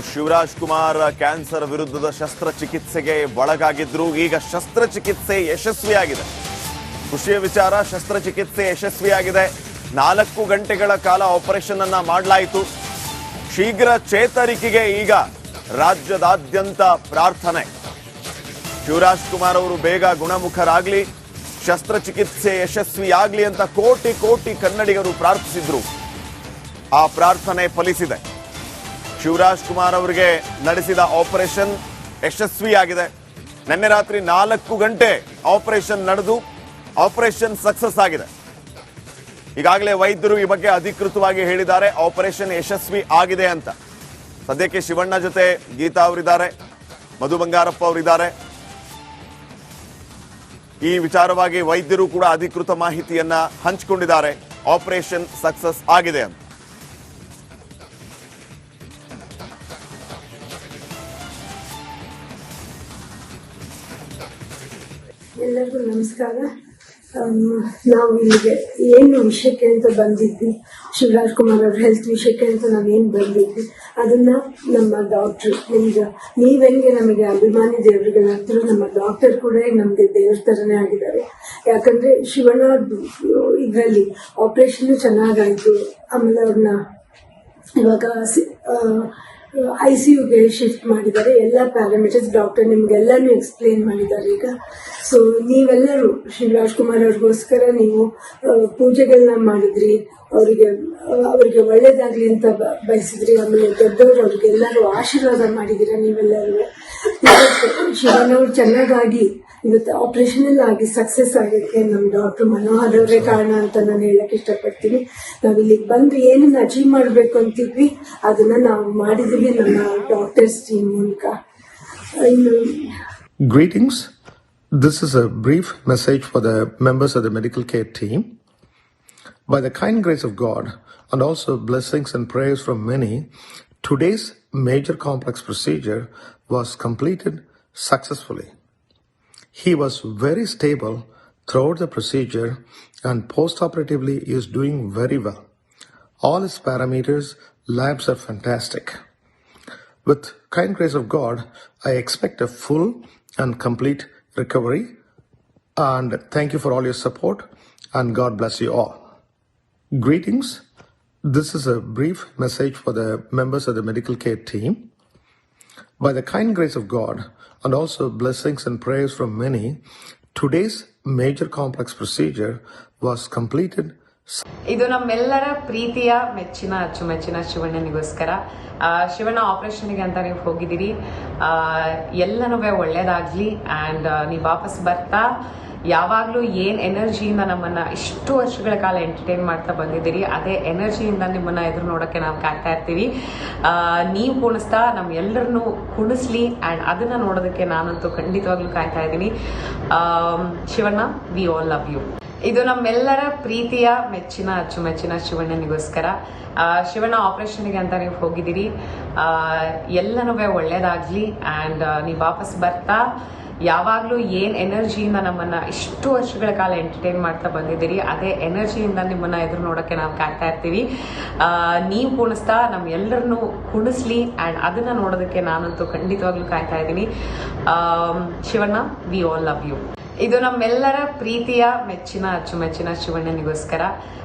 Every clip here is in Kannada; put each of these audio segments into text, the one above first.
ಶಿವರಾಜ್ ಕುಮಾರ್ ಕ್ಯಾನ್ಸರ್ ವಿರುದ್ಧದ ಶಸ್ತ್ರಚಿಕಿತ್ಸೆಗೆ ಒಳಗಾಗಿದ್ರು. ಈಗ ಶಸ್ತ್ರಚಿಕಿತ್ಸೆ ಯಶಸ್ವಿಯಾಗಿದೆ. ಖುಷಿಯ ವಿಚಾರ, ಶಸ್ತ್ರಚಿಕಿತ್ಸೆ ಯಶಸ್ವಿಯಾಗಿದೆ. 4 ಗಂಟೆಗಳ ಕಾಲ ಆಪರೇಷನ್ ಅನ್ನ ಮಾಡಲಾಯಿತು. ಶೀಘ್ರ ಚೇತರಿಕೆಗೆ ಈಗ ರಾಜ್ಯದಾದ್ಯಂತ ಪ್ರಾರ್ಥನೆ. ಶಿವರಾಜ್ ಕುಮಾರ್ ಅವರು ಬೇಗ ಗುಣಮುಖರಾಗ್ಲಿ, ಶಸ್ತ್ರಚಿಕಿತ್ಸೆ ಯಶಸ್ವಿಯಾಗ್ಲಿ ಅಂತ ಕೋಟಿ ಕೋಟಿ ಕನ್ನಡಿಗರು ಪ್ರಾರ್ಥಿಸಿದ್ರು. ಆ ಪ್ರಾರ್ಥನೆ ಫಲಿಸಿದೆ. ಶಿವರಾಜ್ ಕುಮಾರ್ ಅವರಿಗೆ ನಡೆಸಿದ ಆಪರೇಷನ್ ಯಶಸ್ವಿಯಾಗಿದೆ. ನಿನ್ನೆ ರಾತ್ರಿ 4 ಗಂಟೆ ಆಪರೇಷನ್ ನಡೆದು ಆಪರೇಷನ್ ಸಕ್ಸಸ್ ಆಗಿದೆ. ಈಗಾಗಲೇ ವೈದ್ಯರು ಈ ಬಗ್ಗೆ ಅಧಿಕೃತವಾಗಿ ಹೇಳಿದ್ದಾರೆ, ಆಪರೇಷನ್ ಯಶಸ್ವಿ ಆಗಿದೆ ಅಂತ. ಸದ್ಯಕ್ಕೆ ಶಿವಣ್ಣ ಜೊತೆ ಗೀತಾ ಅವರಿದ್ದಾರೆ, ಮಧು ಬಂಗಾರಪ್ಪ ಅವರಿದ್ದಾರೆ. ಈ ವಿಚಾರವಾಗಿ ವೈದ್ಯರು ಕೂಡ ಅಧಿಕೃತ ಮಾಹಿತಿಯನ್ನ ಹಂಚಿಕೊಂಡಿದ್ದಾರೆ. ಆಪರೇಷನ್ ಸಕ್ಸಸ್ ಆಗಿದೆ ಅಂತ. ಎಲ್ಲರಿಗೂ ನಮಸ್ಕಾರ. ನಾವು ಇಲ್ಲಿಗೆ ಏನು ವಿಷಯಕ್ಕೆ ಅಂತ ಬಂದಿದ್ವಿ, ಶಿವರಾಜ್ ಕುಮಾರ್ ಅವ್ರ ಹೆಲ್ತ್ ವಿಷಯಕ್ಕೆ ಅಂತ ನಾವೇನು ಬಂದಿದ್ವಿ ಅದನ್ನ ನಮ್ಮ ಡಾಕ್ಟ್ರು, ನಿಮ್ಗೆ ನೀವೆಂಗೆ ನಮಗೆ ಅಭಿಮಾನಿ ದೇವರುಗಳಾಗ್ತಿರೋ ನಮ್ಮ ಡಾಕ್ಟರ್ ಕೂಡ ನಮಗೆ ದೇವ್ರ ಥರನೇ ಆಗಿದ್ದಾರೆ. ಯಾಕಂದ್ರೆ ಶಿವಣ್ಣ ಇದರಲ್ಲಿ ಆಪರೇಷನ್ ಚೆನ್ನಾಗಾಯ್ತು. ಆಮೇಲೆ ಅವ್ರನ್ನ ಇವಾಗ ICUಗೆ ಶಿಫ್ಟ್ ಮಾಡಿದ್ದಾರೆ. ಎಲ್ಲ ಪ್ಯಾರಾಮೀಟರ್ಸ್ ಡಾಕ್ಟರ್ ನಿಮ್ಗೆಲ್ಲಾನು ಎಕ್ಸ್ಪ್ಲೇನ್ ಮಾಡಿದ್ದಾರೆ. ಈಗ ಸೊ ನೀವೆಲ್ಲರೂ ಶಿವರಾಜ್ ಕುಮಾರ್ ಅವ್ರಿಗೋಸ್ಕರ ನೀವು ಪೂಜೆಗಳನ್ನ ಮಾಡಿದ್ರಿ, ಅವರಿಗೆ ಒಳ್ಳೇದಾಗ್ಲಿ ಅಂತ ಬಯಸಿದ್ರಿ. ಆಮೇಲೆ ದೊಡ್ಡವರು ಅವ್ರಿಗೆಲ್ಲರೂ ಆಶೀರ್ವಾದ ಮಾಡಿದಿರ. ನೀವೆಲ್ಲರೂ ಶಿವಣ್ಣ ಅವ್ರು ಚೆನ್ನಾಗಾಗಿ ಇವತ್ತು ಆಪರೇಷನ್ ಎಲ್ಲ ಆಗಿ ಸಕ್ಸಸ್ ಆಗಕ್ಕೆ ನಮ್ಮ ಡಾಕ್ಟರ್ ಮನೋಹರ್ ಅವರೇ ಕಾರಣ ಅಂತ ನಾನು ಹೇಳಕ್ ಇಷ್ಟಪಡ್ತೀನಿ. ನಾವ್ ಇಲ್ಲಿಗೆ ಬಂದು ಏನನ್ನ ಅಚೀವ್ ಮಾಡ್ಬೇಕು ಅಂತಿದ್ವಿ ಅದನ್ನ ನಾವು ಮಾಡಿದ್ವಿ ನಮ್ಮ ಡಾಕ್ಟರ್ಸ್ ಟೀಮ್ ಮೂಲಕ. Greetings. This is a brief message for the members of the medical care team. By the kind grace of God and also blessings and prayers from many, today's major complex procedure was completed successfully. He was very stable throughout the procedure and post-operatively is doing very well. All his parameters, labs are fantastic. With kind grace of God, I expect a full and complete recovery. And thank you for all your support and God bless you all. Greetings. This is a brief message for the members of the medical care team. By the kind grace of God and also blessings and prayers from many, today's major complex procedure was completed. ಇದು ನಮ್ಮೆಲ್ಲರ ಪ್ರೀತಿಯ ಮೆಚ್ಚಿನ ಅಚ್ಚುಮೆಚ್ಚಿನ ಶಿವಣ್ಣನಿಗೋಸ್ಕರ. ಶಿವಣ್ಣ ಆಪರೇಷನ್ಗೆ ಅಂತ ನೀವು ಹೋಗಿದ್ದೀರಿ, ಎಲ್ಲನೂ ಒಳ್ಳೇದಾಗ್ಲಿ. ಆ್ಯಂಡ್ ನೀವು ವಾಪಸ್ ಬರ್ತಾ ಯಾವಾಗಲೂ ಏನು ಎನರ್ಜಿಯಿಂದ ನಮ್ಮನ್ನ ಇಷ್ಟು ವರ್ಷಗಳ ಕಾಲ ಎಂಟರ್ಟೈನ್ ಮಾಡ್ತಾ ಬಂದಿದ್ದೀರಿ, ಅದೇ ಎನರ್ಜಿಯಿಂದ ನಿಮ್ಮನ್ನ ಎದುರು ನೋಡೋಕ್ಕೆ ನಾವು ಕಾಯ್ತಾ ಇರ್ತೀವಿ. ನೀವು ಕುಣಿಸ್ತಾ ನಮ್ಮೆಲ್ಲರನ್ನೂ ಕುಣಿಸ್ಲಿ. ಆ್ಯಂಡ್ ಅದನ್ನ ನೋಡೋದಕ್ಕೆ ನಾನಂತೂ ಖಂಡಿತವಾಗ್ಲೂ ಕಾಯ್ತಾ ಇದ್ದೀನಿ. Shivanna, we all love you. ಇದು ನಮ್ಮೆಲ್ಲರ ಪ್ರೀತಿಯ ಮೆಚ್ಚಿನ ಅಚ್ಚುಮೆಚ್ಚಿನ ಶಿವಣ್ಣನಿಗೋಸ್ಕರ. ಶಿವಣ್ಣ ಆಪರೇಷನ್ಗೆ ಅಂತ ನೀವು ಹೋಗಿದ್ದೀರಿ, ಎಲ್ಲನೂ ಒಳ್ಳೇದಾಗ್ಲಿ. ಆ್ಯಂಡ್ ನೀವು ವಾಪಸ್ ಬರ್ತಾ ಯಾವಾಗಲೂ ಏನು ಎನರ್ಜಿಯಿಂದ ನಮ್ಮನ್ನ ಇಷ್ಟು ವರ್ಷಗಳ ಕಾಲ ಎಂಟರ್ಟೈನ್ ಮಾಡ್ತಾ ಬಂದಿದ್ದೀರಿ, ಅದೇ ಎನರ್ಜಿಯಿಂದ ನಿಮ್ಮನ್ನ ಎದುರು ನೋಡೋಕ್ಕೆ ನಾವು ಕಾಯ್ತಾ ಇರ್ತೀವಿ. ನೀವು ಕುಣಿಸ್ತಾ ನಮ್ಮೆಲ್ಲರನ್ನೂ ಕುಣಿಸ್ಲಿ. ಆ್ಯಂಡ್ ಅದನ್ನ ನೋಡೋದಕ್ಕೆ ನಾನಂತೂ ಖಂಡಿತವಾಗ್ಲೂ ಕಾಯ್ತಾ ಇದ್ದೀನಿ. Shivanna, we all love you. ಇದು ನಮ್ಮೆಲ್ಲರ ಪ್ರೀತಿಯ ಮೆಚ್ಚಿನ ಅಚ್ಚುಮೆಚ್ಚಿನ ಶಿವಣ್ಣನಿಗೋಸ್ಕರ.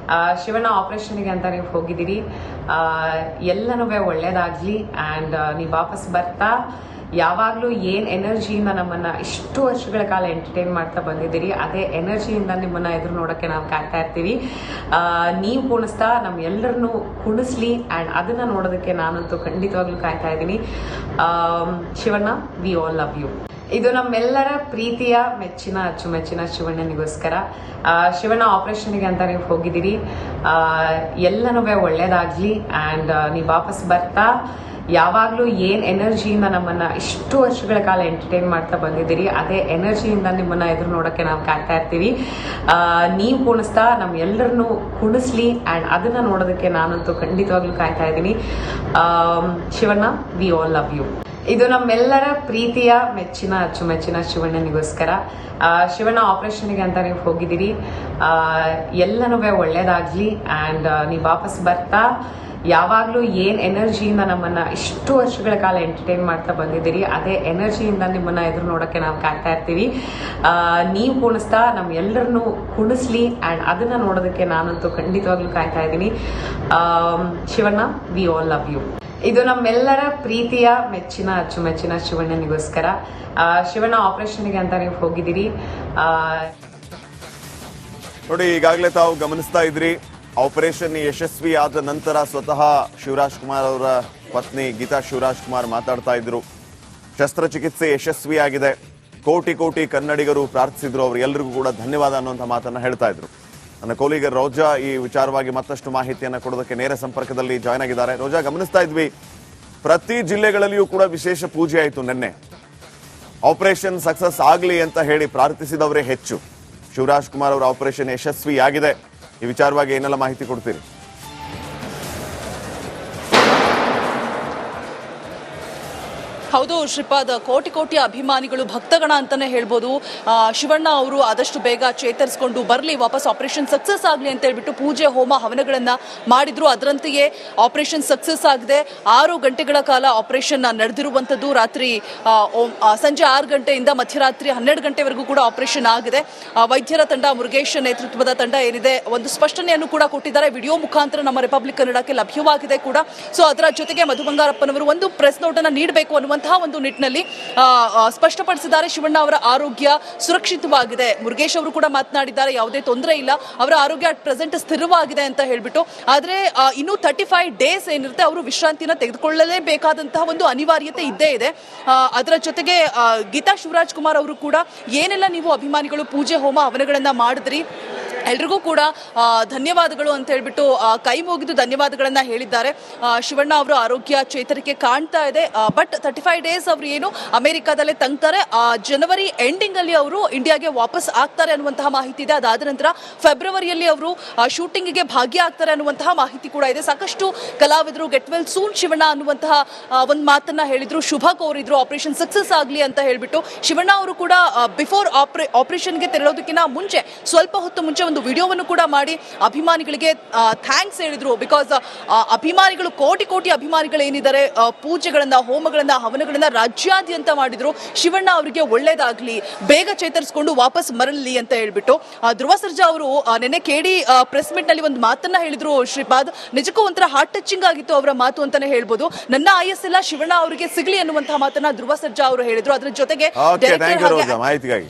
ಶಿವಣ್ಣ ಆಪರೇಷನ್ಗೆ ಅಂತ ನೀವು ಹೋಗಿದ್ದೀರಿ, ಎಲ್ಲನೂ ಒಳ್ಳೇದಾಗ್ಲಿ. ಆ್ಯಂಡ್ ನೀವು ವಾಪಸ್ ಬರ್ತಾ ಯಾವಾಗಲೂ ಏನು ಎನರ್ಜಿಯಿಂದ ನಮ್ಮನ್ನ ಇಷ್ಟು ವರ್ಷಗಳ ಕಾಲ ಎಂಟರ್ಟೈನ್ ಮಾಡ್ತಾ ಬಂದಿದ್ದೀರಿ, ಅದೇ ಎನರ್ಜಿಯಿಂದ ನಿಮ್ಮನ್ನ ಎದುರು ನೋಡೋಕ್ಕೆ ನಾವು ಕಾಯ್ತಾ ಇರ್ತೀವಿ. ನೀವು ಕುಣಿಸ್ತಾ ನಮ್ಮೆಲ್ಲರನ್ನೂ ಕುಣಿಸ್ಲಿ. ಆ್ಯಂಡ್ ಅದನ್ನ ನೋಡೋದಕ್ಕೆ ನಾನಂತೂ ಖಂಡಿತವಾಗ್ಲೂ ಕಾಯ್ತಾ ಇದ್ದೀನಿ. Shivanna, we all love you. ಇದು ನಮ್ಮೆಲ್ಲರ ಪ್ರೀತಿಯ ಮೆಚ್ಚಿನ ಅಚ್ಚುಮೆಚ್ಚಿನ ಶಿವಣ್ಣನಿಗೋಸ್ಕರ. ಶಿವಣ್ಣ ಆಪರೇಷನ್ಗೆ ಅಂತ ನೀವು ಹೋಗಿದ್ದೀರಿ, ಎಲ್ಲನೂ ಒಳ್ಳೇದಾಗ್ಲಿ. ಆ್ಯಂಡ್ ನೀವು ವಾಪಸ್ ಬರ್ತಾ ಯಾವಾಗಲೂ ಏನು ಎನರ್ಜಿಯಿಂದ ನಮ್ಮನ್ನ ಇಷ್ಟು ವರ್ಷಗಳ ಕಾಲ ಎಂಟರ್ಟೈನ್ ಮಾಡ್ತಾ ಬಂದಿದ್ದೀರಿ, ಅದೇ ಎನರ್ಜಿಯಿಂದ ನಿಮ್ಮನ್ನ ಎದುರು ನೋಡೋಕ್ಕೆ ನಾವು ಕಾಯ್ತಾ ಇರ್ತೀವಿ. ನೀವು ಕುಣಿಸ್ತಾ ನಮ್ಮೆಲ್ಲರನ್ನೂ ಕುಣಿಸ್ಲಿ. ಆ್ಯಂಡ್ ಅದನ್ನ ನೋಡೋದಕ್ಕೆ ನಾನಂತೂ ಖಂಡಿತವಾಗ್ಲೂ ಕಾಯ್ತಾ ಇದ್ದೀನಿ. Shivanna, we all love you. ಇದು ನಮ್ಮೆಲ್ಲರ ಪ್ರೀತಿಯ ಮೆಚ್ಚಿನ ಅಚ್ಚುಮೆಚ್ಚಿನ ಶಿವಣ್ಣನಿಗೋಸ್ಕರ. ಶಿವಣ್ಣ ಆಪರೇಷನ್ಗೆ ಅಂತ ನೀವು ಹೋಗಿದ್ದೀರಿ, ಎಲ್ಲನೂ ಒಳ್ಳೇದಾಗ್ಲಿ. ಆ್ಯಂಡ್ ನೀವು ವಾಪಸ್ ಬರ್ತಾ ಯಾವಾಗಲೂ ಏನು ಎನರ್ಜಿಯಿಂದ ನಮ್ಮನ್ನ ಇಷ್ಟು ವರ್ಷಗಳ ಕಾಲ ಎಂಟರ್ಟೈನ್ ಮಾಡ್ತಾ ಬಂದಿದ್ದೀರಿ, ಅದೇ ಎನರ್ಜಿಯಿಂದ ನಿಮ್ಮನ್ನ ಎದುರು ನೋಡೋಕ್ಕೆ ನಾವು ಕಾಯ್ತಾ ಇರ್ತೀವಿ. ನೀವು ಕುಣಿಸ್ತಾ ನಮ್ಮೆಲ್ಲರನ್ನೂ ಕುಣಿಸ್ಲಿ ಆ್ಯಂಡ್ ಅದನ್ನ ನೋಡೋದಕ್ಕೆ ನಾನಂತೂ ಖಂಡಿತವಾಗ್ಲೂ ಕಾಯ್ತಾ ಇದ್ದೀನಿ. Shivanna, we all love you. ಇದು ನಮ್ಮೆಲ್ಲರ ಪ್ರೀತಿಯ ಮೆಚ್ಚಿನ ಅಚ್ಚುಮೆಚ್ಚಿನ ಶಿವಣ್ಣನಿಗೋಸ್ಕರ. ಶಿವಣ್ಣ ಆಪರೇಷನ್ಗೆ ಅಂತ ನೀವು ಹೋಗಿದ್ದೀರಿ. ನೋಡಿ, ಈಗಾಗಲೇ ತಾವು ಗಮನಿಸ್ತಾ ಇದ್ರಿ, ಆಪರೇಷನ್ ಯಶಸ್ವಿ ಆದ ನಂತರ ಸ್ವತಃ ಶಿವರಾಜ್ ಕುಮಾರ್ ಅವರ ಪತ್ನಿ ಗೀತಾ ಶಿವರಾಜ್ ಕುಮಾರ್ ಮಾತಾಡ್ತಾ ಇದ್ರು. ಶಸ್ತ್ರಚಿಕಿತ್ಸೆ ಯಶಸ್ವಿಯಾಗಿದೆ, ಕೋಟಿ ಕೋಟಿ ಕನ್ನಡಿಗರು ಪ್ರಾರ್ಥಿಸಿದ್ರು, ಅವರು ಎಲ್ಲರಿಗೂ ಕೂಡ ಧನ್ಯವಾದ ಅನ್ನುವಂಥ ಮಾತನ್ನ ಹೇಳ್ತಾ ಇದ್ರು. ನನ್ನ ಕೋಲಿಗ ರೋಜಾ ಈ ವಿಚಾರವಾಗಿ ಮತ್ತಷ್ಟು ಮಾಹಿತಿಯನ್ನು ಕೊಡೋದಕ್ಕೆ ನೇರ ಸಂಪರ್ಕದಲ್ಲಿ ಜಾಯ್ನ್ ಆಗಿದ್ದಾರೆ. ರೋಜಾ, ಗಮನಿಸ್ತಾ ಇದ್ವಿ, ಪ್ರತಿ ಜಿಲ್ಲೆಗಳಲ್ಲಿಯೂ ಕೂಡ ವಿಶೇಷ ಪೂಜೆ ಆಯಿತು ನಿನ್ನೆ. ಆಪರೇಷನ್ ಸಕ್ಸಸ್ ಆಗಲಿ ಅಂತ ಹೇಳಿ ಪ್ರಾರ್ಥಿಸಿದವರೇ ಹೆಚ್ಚು. ಶಿವರಾಜ್ ಕುಮಾರ್ ಅವರ ಆಪರೇಷನ್ ಯಶಸ್ವಿಯಾಗಿದೆ. ಈ ವಿಚಾರವಾಗಿ ಏನೆಲ್ಲ ಮಾಹಿತಿ ಕೊಡ್ತೀರಿ? ಹೌದು ಶ್ರೀಪಾದ್, ಕೋಟಿ ಕೋಟಿ ಅಭಿಮಾನಿಗಳು, ಭಕ್ತಗಣ ಅಂತಾನೆ ಹೇಳ್ಬೋದು. ಶಿವಣ್ಣ ಅವರು ಆದಷ್ಟು ಬೇಗ ಚೇತರಿಸಿಕೊಂಡು ಬರಲಿ, ವಾಪಸ್ ಆಪರೇಷನ್ ಸಕ್ಸಸ್ ಆಗಲಿ ಅಂತ ಹೇಳ್ಬಿಟ್ಟು ಪೂಜೆ ಹೋಮ ಹವನಗಳನ್ನ ಮಾಡಿದ್ರು. ಅದರಂತೆಯೇ ಆಪರೇಷನ್ ಸಕ್ಸಸ್ ಆಗಿದೆ. 6 ಗಂಟೆಗಳ ಕಾಲ ಆಪರೇಷನ್ ನಡೆದಿರುವಂತದ್ದು. ರಾತ್ರಿ ಸಂಜೆ 6 ಗಂಟೆಯಿಂದ ಮಧ್ಯರಾತ್ರಿ 12 ಗಂಟೆವರೆಗೂ ಕೂಡ ಆಪರೇಷನ್ ಆಗಿದೆ. ವೈದ್ಯರ ತಂಡ, ಮುರುಗೇಶ್ ನೇತೃತ್ವದ ತಂಡ ಏನಿದೆ, ಒಂದು ಸ್ಪಷ್ಟನೆಯನ್ನು ಕೂಡ ಕೊಟ್ಟಿದ್ದಾರೆ. ವಿಡಿಯೋ ಮುಖಾಂತರ ನಮ್ಮ ರಿಪಬ್ಲಿಕ್ ಕನ್ನಡಕ್ಕೆ ಲಭ್ಯವಾಗಿದೆ ಕೂಡ. ಸೊ ಅದರ ಜೊತೆಗೆ ಮಧು ಬಂಗಾರಪ್ಪನವರು ಒಂದು ಪ್ರೆಸ್ ನೋಟ್ ಅನ್ನ ನೀಡಬೇಕು ಅನ್ನುವಂತಹ ಒಂದು ನಿಟ್ಟಿನಲ್ಲಿ ಸ್ಪಷ್ಟಪಡಿಸಿದ್ದಾರೆ. ಶಿವಣ್ಣ ಅವರ ಆರೋಗ್ಯ ಸುರಕ್ಷಿತವಾಗಿದೆ. ಮುರುಗೇಶ್ ಅವರು ಕೂಡ ಮಾತನಾಡಿದ್ದಾರೆ, ಯಾವುದೇ ತೊಂದರೆ ಇಲ್ಲ, ಅವರ ಆರೋಗ್ಯ ಅಟ್ ಪ್ರೆಸೆಂಟ್ ಸ್ಥಿರವಾಗಿದೆ ಅಂತ ಹೇಳ್ಬಿಟ್ಟು. ಆದ್ರೆ ಇನ್ನು 35 ಡೇಸ್ ಏನಿರುತ್ತೆ, ಅವರು ವಿಶ್ರಾಂತಿನ ತೆಗೆದುಕೊಳ್ಳಲೇಬೇಕಾದಂತಹ ಒಂದು ಅನಿವಾರ್ಯತೆ ಇದ್ದೇ ಇದೆ. ಅದರ ಜೊತೆಗೆ ಗೀತಾ ಶಿವರಾಜ್ ಕುಮಾರ್ ಅವರು ಕೂಡ ಏನೆಲ್ಲ ನೀವು ಅಭಿಮಾನಿಗಳು ಪೂಜೆ ಹೋಮ ಹವನಗಳನ್ನ ಮಾಡಿದ್ರಿ, ಎಲ್ರಿಗೂ ಕೂಡ ಧನ್ಯವಾದಗಳು ಅಂತ ಹೇಳ್ಬಿಟ್ಟು ಕೈ ಮುಗಿದು ಧನ್ಯವಾದಗಳನ್ನ ಹೇಳಿದ್ದಾರೆ. ಶಿವಣ್ಣ ಅವರ ಆರೋಗ್ಯ ಚೇತರಿಕೆ ಕಾಣ್ತಾ ಇದೆ. ಬಟ್ 35 ಡೇಸ್ ಅವರು ಏನು ಅಮೆರಿಕಾದಲ್ಲೇ ತಂಗ್ತಾರೆ. ಜನವರಿ ಎಂಡಿಂಗ್ ಅಲ್ಲಿ ಅವರು ಇಂಡಿಯಾಗೆ ವಾಪಸ್ ಆಗ್ತಾರೆ ಅನ್ನುವಂತಹ ಮಾಹಿತಿ ಇದೆ. ಅದಾದ ನಂತರ ಫೆಬ್ರವರಿಯಲ್ಲಿ ಅವರು ಶೂಟಿಂಗ್ಗೆ ಭಾಗಿಯಾಗ್ತಾರೆ ಅನ್ನುವಂತಹ ಮಾಹಿತಿ ಕೂಡ ಇದೆ. ಸಾಕಷ್ಟು ಕಲಾವಿದರು ಗೆಟ್ ವೆಲ್ ಸೂನ್ ಶಿವಣ್ಣ ಅನ್ನುವಂತಹ ಒಂದು ಮಾತನ್ನ ಹೇಳಿದ್ರು, ಶುಭ ಕೋರಿದ್ರು, ಆಪರೇಷನ್ ಸಕ್ಸಸ್ ಆಗಲಿ ಅಂತ ಹೇಳ್ಬಿಟ್ಟು. ಶಿವಣ್ಣ ಅವರು ಕೂಡ ಬಿಫೋರ್ ಆಪರೇಷನ್ಗೆ ತೆರಳೋದಕ್ಕಿಂತ ಮುಂಚೆ, ಸ್ವಲ್ಪ ಹೊತ್ತು ಮುಂಚೆ ಒಂದು ವಿಡಿಯೋವನ್ನು ಕೂಡ ಮಾಡಿ ಅಭಿಮಾನಿಗಳಿಗೆ ಥ್ಯಾಂಕ್ಸ್ ಹೇಳಿದ್ರು. ಬಿಕಾಸ್ ಅಭಿಮಾನಿಗಳು, ಕೋಟಿ ಕೋಟಿ ಅಭಿಮಾನಿಗಳು ಏನಿದ್ದಾರೆ, ಪೂಜೆಗಳನ್ನ, ಹೋಮಗಳನ್ನ, ಹವನಗಳನ್ನ ರಾಜ್ಯಾದ್ಯಂತ ಮಾಡಿದ್ರು. ಶಿವಣ್ಣ ಅವರಿಗೆ ಒಳ್ಳೇದಾಗ್ಲಿ, ಬೇಗ ಚೇತರಿಸಿಕೊಂಡು ವಾಪಸ್ ಮರಳಲಿ ಅಂತ ಹೇಳ್ಬಿಟ್ಟು. ಧ್ರುವ ಸರ್ಜಾ ಅವರು ನಿನ್ನೆ ಕೆಡಿ ಪ್ರೆಸ್ ಮೀಟ್ ನಲ್ಲಿ ಒಂದು ಮಾತನ್ನ ಹೇಳಿದ್ರು ಶ್ರೀಪಾದ್. ನಿಜಕ್ಕೂ ಒಂಥರ ಹಾರ್ಟ್ ಟಚಿಂಗ್ ಆಗಿತ್ತು ಅವರ ಮಾತು ಅಂತಾನೆ ಹೇಳ್ಬೋದು. ನನ್ನ ಆಯಸ್ ಎಲ್ಲ ಶಿವಣ್ಣ ಅವರಿಗೆ ಸಿಗ್ಲಿ ಅನ್ನುವಂತಹ ಮಾತನ್ನ ಧ್ರುವ ಸರ್ಜಾ ಅವರು ಹೇಳಿದ್ರು. ಅದ್ರ ಜೊತೆಗೆ ಮಾಹಿತಿಗಾಗಿ